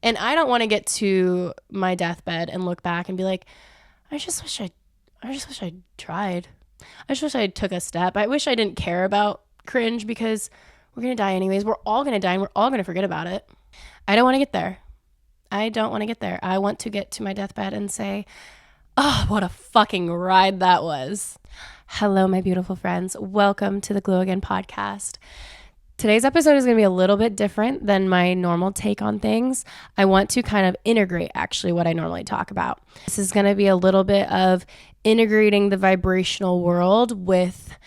And I don't want to get to my deathbed and look back and be like, I just wish I tried. I just wish I took a step. I wish I didn't care about cringe because we're going to die anyways. We're all going to die and we're all going to forget about it. I don't want to get there. I don't want to get there. I want to get to my deathbed and say, oh, what a fucking ride that was. Hello, my beautiful friends. Welcome to the Glow Again podcast. Today's episode is going to be a little bit different than my normal take on things. I want to kind of integrate actually what I normally talk about. This is going to be a little bit of integrating the vibrational world with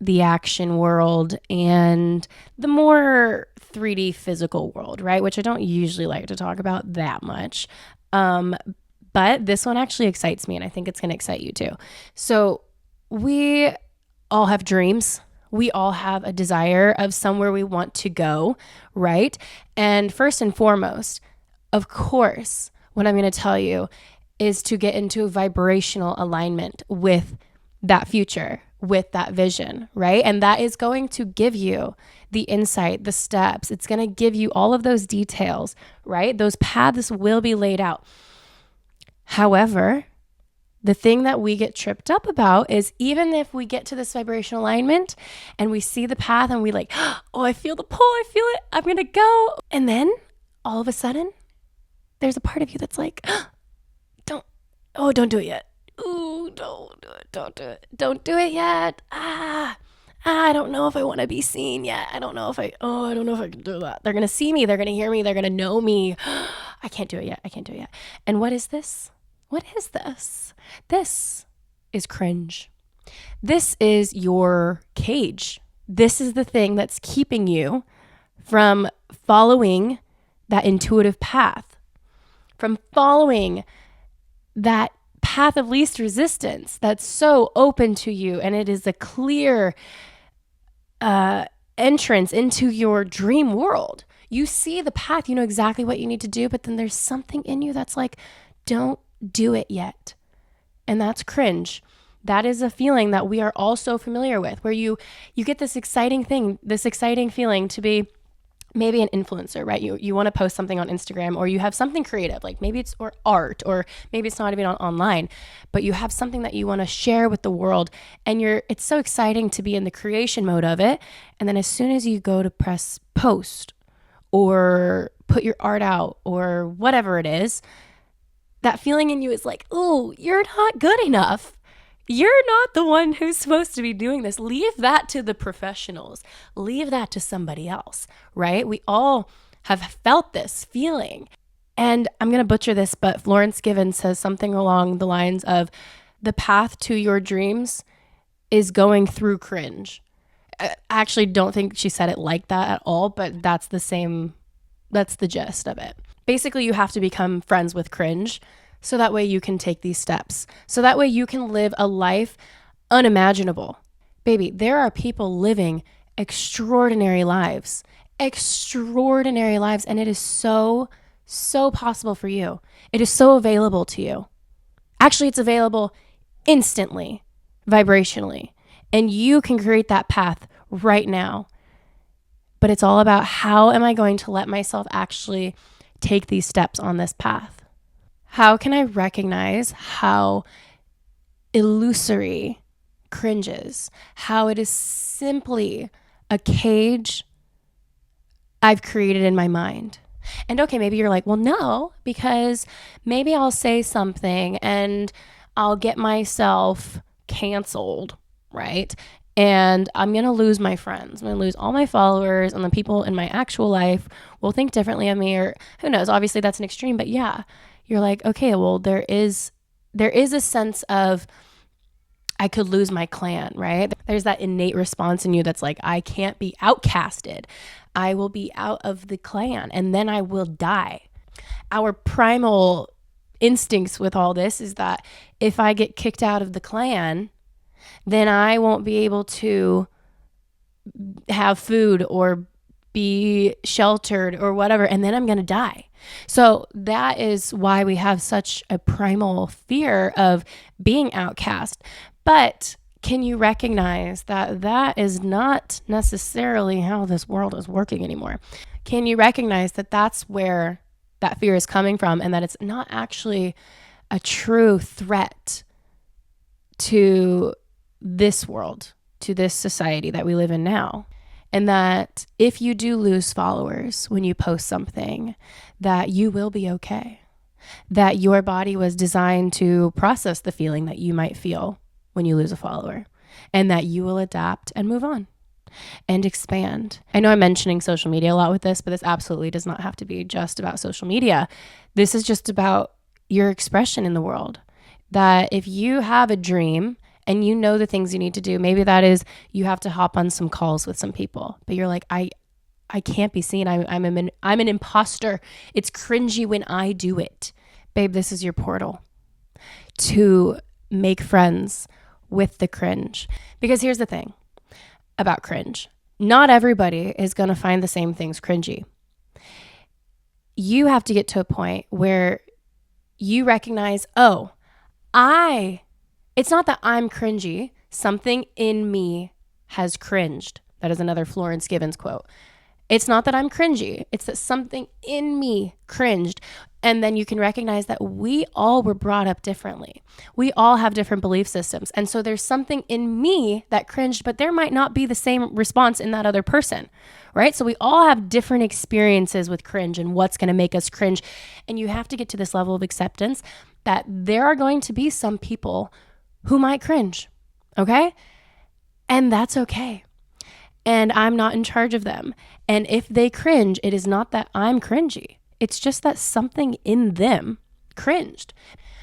the action world and the more 3D physical world, right? Which I don't usually like to talk about that much. But this one actually excites me, and I think it's going to excite you too. So we all have dreams. We all have a desire of somewhere we want to go, right? And first and foremost, of course, what I'm going to tell you is to get into a vibrational alignment with that future, with that vision, right? And that is going to give you the insight, the steps. It's going to give you all of those details, right? Those paths will be laid out. However, the thing that we get tripped up about is even if we get to this vibrational alignment and we see the path and we like, oh, I feel the pull, I feel it, I'm going to go. And then all of a sudden, there's a part of you that's like, don't do it yet. Ooh, don't do it. Don't do it yet. I don't know if I want to be seen yet. I don't know if I can do that. They're going to see me. They're going to hear me. They're going to know me. I can't do it yet. And what is this? What is this? This is cringe. This is your cage. This is the thing that's keeping you from following that intuitive path, from following that path of least resistance that's so open to you, and it is a clear entrance into your dream world. You see the path, you know exactly what you need to do, but then there's something in you that's like, don't do it yet. And that's cringe. That is a feeling that we are all so familiar with, where you get this exciting feeling to be maybe an influencer, right? You want to post something on Instagram, or you have something creative, like maybe it's or art, or maybe it's not even online, but you have something that you want to share with the world, and it's so exciting to be in the creation mode of it. And then as soon as you go to press post or put your art out or whatever it is, that feeling in you is like, oh, you're not good enough. You're not the one who's supposed to be doing this. Leave that to the professionals. Leave that to somebody else, right? We all have felt this feeling. And I'm going to butcher this, but Florence Given says something along the lines of, the path to your dreams is going through cringe. I actually don't think she said it like that at all, but that's the gist of it. Basically, you have to become friends with cringe so that way you can take these steps. So that way you can live a life unimaginable. Baby, there are people living extraordinary lives, and it is so possible for you. It is so available to you. Actually, it's available instantly, vibrationally, and you can create that path right now. But it's all about, how am I going to let myself actually take these steps on this path? How can I recognize how illusory cringe is? How it is simply a cage I've created in my mind. And okay, maybe you're like, well, no, because maybe I'll say something and I'll get myself canceled, right? And I'm going to lose my friends. I'm going to lose all my followers, and the people in my actual life will think differently of me, or who knows? Obviously that's an extreme, but yeah, you're like, okay, well, there is a sense of, I could lose my clan, right? There's that innate response in you that's like, I can't be outcasted. I will be out of the clan and then I will die. Our primal instincts with all this is that if I get kicked out of the clan, then I won't be able to have food or be sheltered or whatever, and then I'm going to die. So that is why we have such a primal fear of being outcast. But can you recognize that that is not necessarily how this world is working anymore? Can you recognize that that's where that fear is coming from, and that it's not actually a true threat to this world, to this society that we live in now. And that if you do lose followers when you post something, that you will be okay. That your body was designed to process the feeling that you might feel when you lose a follower, and that you will adapt and move on and expand. I know I'm mentioning social media a lot with this, but this absolutely does not have to be just about social media. This is just about your expression in the world. That if you have a dream and you know the things you need to do, maybe that is you have to hop on some calls with some people, but you're like, I can't be seen. I'm an imposter. It's cringy when I do it. Babe, this is your portal to make friends with the cringe. Because here's the thing about cringe. Not everybody is going to find the same things cringy. You have to get to a point where you recognize, it's not that I'm cringy. Something in me has cringed. That is another Florence Gibbons quote. It's not that I'm cringy. It's that something in me cringed. And then you can recognize that we all were brought up differently. We all have different belief systems. And so there's something in me that cringed, but there might not be the same response in that other person, right? So we all have different experiences with cringe and what's going to make us cringe. And you have to get to this level of acceptance that there are going to be some people who might cringe, okay? And that's okay. And I'm not in charge of them. And if they cringe, it is not that I'm cringy. It's just that something in them cringed.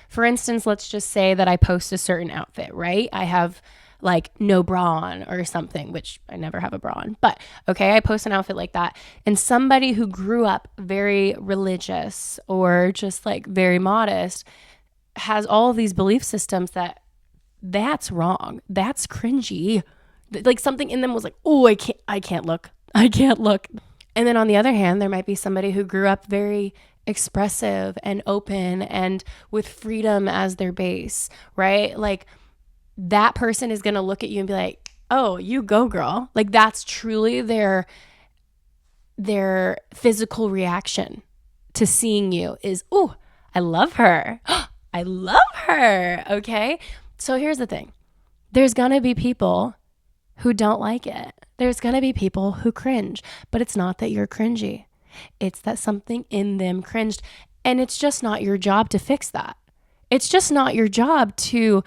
For instance, let's just say that I post a certain outfit, right? I have like no bra on or something, which I never have a bra on. But okay, I post an outfit like that. And somebody who grew up very religious or just like very modest has all of these belief systems that's wrong. That's cringy. Like something in them was like, oh, I can't look. And then on the other hand, there might be somebody who grew up very expressive and open and with freedom as their base, right? Like that person is going to look at you and be like, oh, you go, girl. Like that's truly their physical reaction to seeing you is, oh, I love her. I love her. Okay. So here's the thing. There's going to be people who don't like it. There's going to be people who cringe, but it's not that you're cringy. It's that something in them cringed, and it's just not your job to fix that. It's just not your job to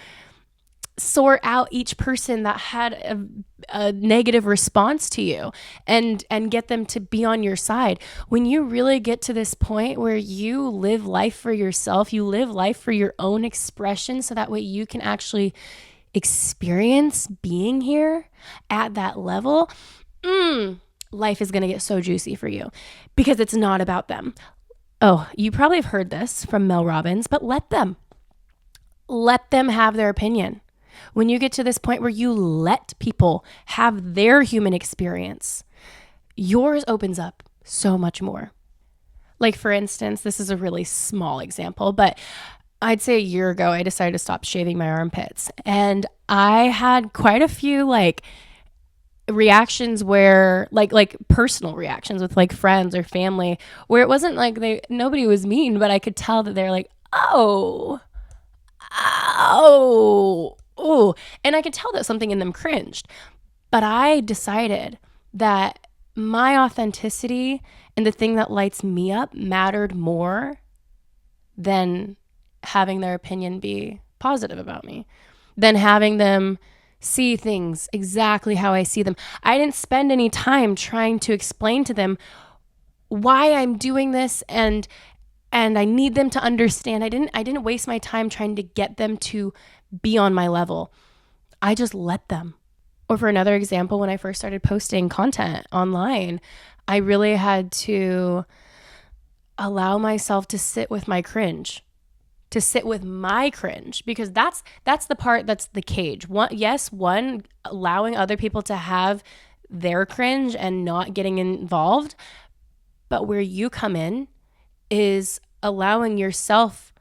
sort out each person that had a negative response to you and get them to be on your side. When you really get to this point where you live life for yourself, you live life for your own expression, so that way you can actually experience being here at that level, life is going to get so juicy for you because it's not about them. Oh, you probably have heard this from Mel Robbins, but let them have their opinion. When you get to this point where you let people have their human experience, yours opens up so much more. Like for instance, this is a really small example, but I'd say a year ago, I decided to stop shaving my armpits. And I had quite a few like reactions where like personal reactions with like friends or family where it wasn't like nobody was mean, but I could tell that they're like, oh. And I could tell that something in them cringed. But I decided that my authenticity and the thing that lights me up mattered more than having their opinion be positive about me, than having them see things exactly how I see them. I didn't spend any time trying to explain to them why I'm doing this and I need them to understand. I didn't waste my time trying to get them to be on my level. I just let them. Or for another example, when I first started posting content online, I really had to allow myself to sit with my cringe. Because that's the part that's the cage. One, allowing other people to have their cringe and not getting involved. But where you come in is allowing yourself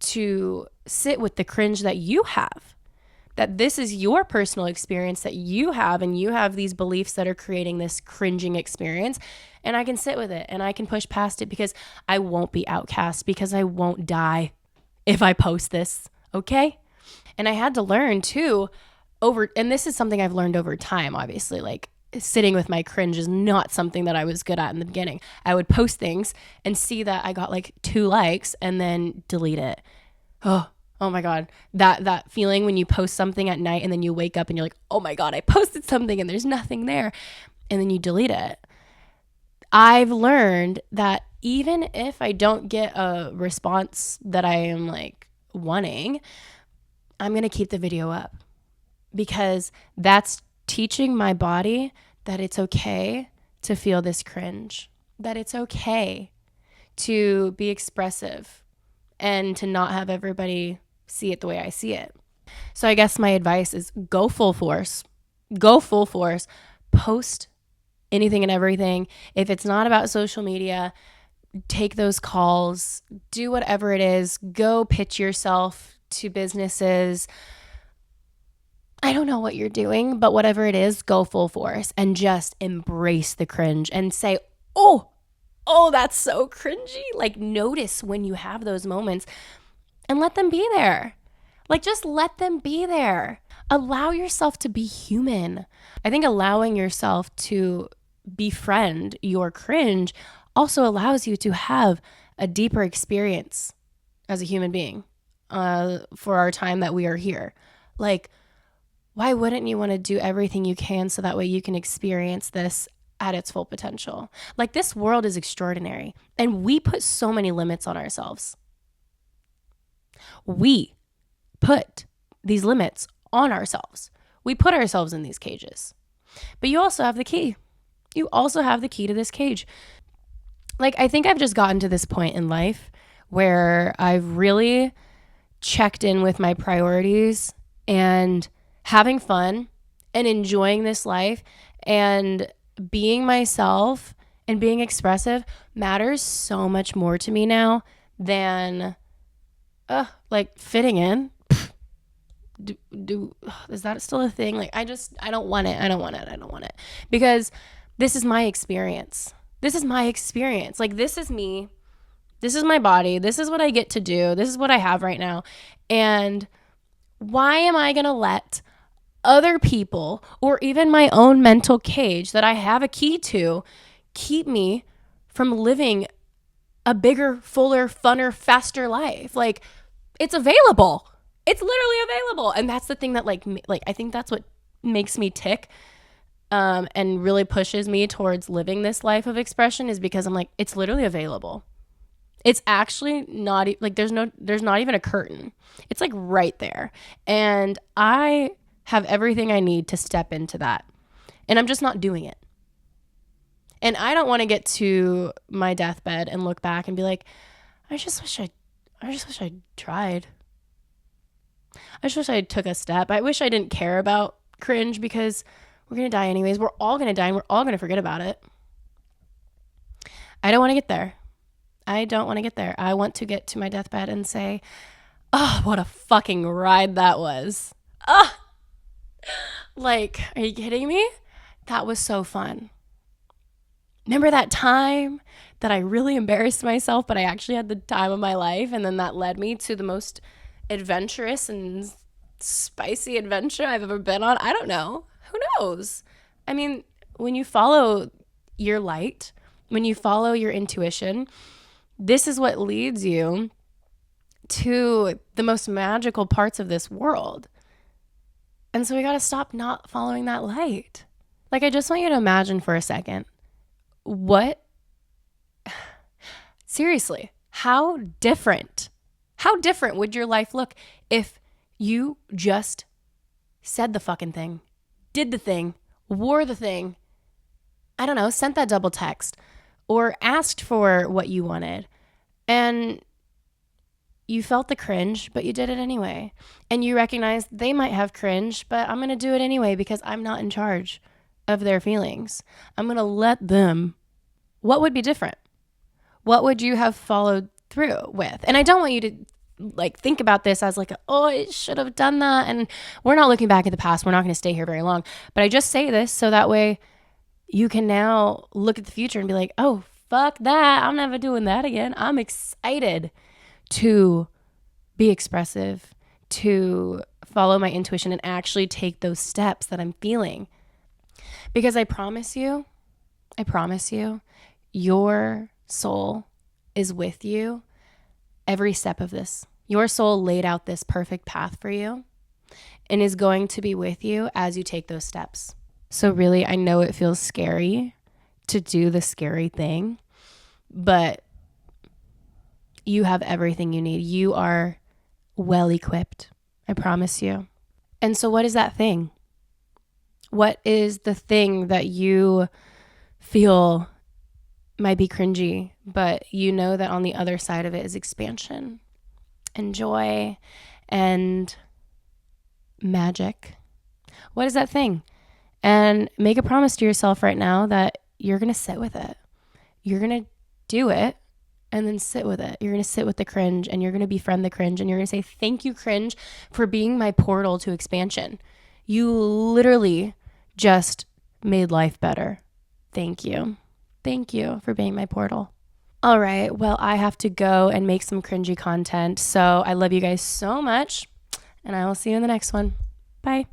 to sit with the cringe that you have. that this is your personal experience that you have, and you have these beliefs that are creating this cringing experience. And I can sit with it and I can push past it because I won't be outcast, because I won't die if I post this. Okay. And I had to learn too and this is something I've learned over time, obviously, like sitting with my cringe is not something that I was good at in the beginning. I would post things and see that I got like 2 likes and then delete it. Oh my God. That feeling when you post something at night and then you wake up and you're like, oh my God, I posted something and there's nothing there. And then you delete it. I've learned that even if I don't get a response that I am like wanting, I'm going to keep the video up, because that's teaching my body that it's okay to feel this cringe, that it's okay to be expressive and to not have everybody see it the way I see it. So I guess my advice is go full force, post anything and everything. If it's not about social media, take those calls, do whatever it is, go pitch yourself to businesses. I don't know what you're doing, but whatever it is, go full force and just embrace the cringe and say, oh, that's so cringy. Like, notice when you have those moments and let them be there. Like, just let them be there. Allow yourself to be human. I think allowing yourself to befriend your cringe also allows you to have a deeper experience as a human being for our time that we are here. Like, why wouldn't you want to do everything you can so that way you can experience this at its full potential? Like, this world is extraordinary, and we put so many limits on ourselves. We put these limits on ourselves. We put ourselves in these cages. But you also have the key. You also have the key to this cage. Like, I think I've just gotten to this point in life where I've really checked in with my priorities and having fun and enjoying this life and being myself and being expressive matters so much more to me now than like fitting in. Is that still a thing? Like, I don't want it because this is my experience. Like, this is me. This is my body. This is what I get to do. This is what I have right now. And why am I going to let other people, or even my own mental cage that I have a key to, keep me from living a bigger, fuller, funner, faster life? Like, it's available. It's literally available. And that's the thing that like I think that's what makes me tick and really pushes me towards living this life of expression, is because I'm like, it's literally available. It's actually not like there's not even a curtain. It's like right there. And I have everything I need to step into that. And I'm just not doing it. And I don't want to get to my deathbed and look back and be like, I just wish I tried. I just wish I took a step. I wish I didn't care about cringe, because we're going to die anyways. We're all going to die and we're all going to forget about it. I don't want to get there. I want to get to my deathbed and say, oh, what a fucking ride that was. Like, are you kidding me? That was so fun. Remember that time that I really embarrassed myself, but I actually had the time of my life, and then that led me to the most adventurous and spicy adventure I've ever been on? I don't know. Who knows? I mean, when you follow your light, when you follow your intuition, this is what leads you to the most magical parts of this world. And so we got to stop not following that light. Like, I just want you to imagine for a second, seriously, how different would your life look if you just said the fucking thing, did the thing, wore the thing, I don't know, sent that double text, or asked for what you wanted, and you felt the cringe, but you did it anyway. And you recognized they might have cringe, but I'm going to do it anyway because I'm not in charge of their feelings. I'm going to let them. What would be different? What would you have followed through with? And I don't want you to like think about this as like, oh, I should have done that. And we're not looking back at the past. We're not going to stay here very long. But I just say this so that way you can now look at the future and be like, oh, fuck that. I'm never doing that again. I'm excited to be expressive, to follow my intuition and actually take those steps that I'm feeling. Because I promise you, your soul is with you every step of this. Your soul laid out this perfect path for you and is going to be with you as you take those steps. So really, I know it feels scary to do the scary thing, but you have everything you need. You are well equipped. I promise you. And so what is that thing? What is the thing that you feel might be cringy, but you know that on the other side of it is expansion and joy and magic? What is that thing? And make a promise to yourself right now that you're going to sit with it. You're going to do it and then sit with it. You're going to sit with the cringe and you're going to befriend the cringe and you're going to say, thank you, cringe, for being my portal to expansion. You literally just made life better. Thank you. Thank you for being my portal. All right. Well, I have to go and make some cringy content. So I love you guys so much and I will see you in the next one. Bye.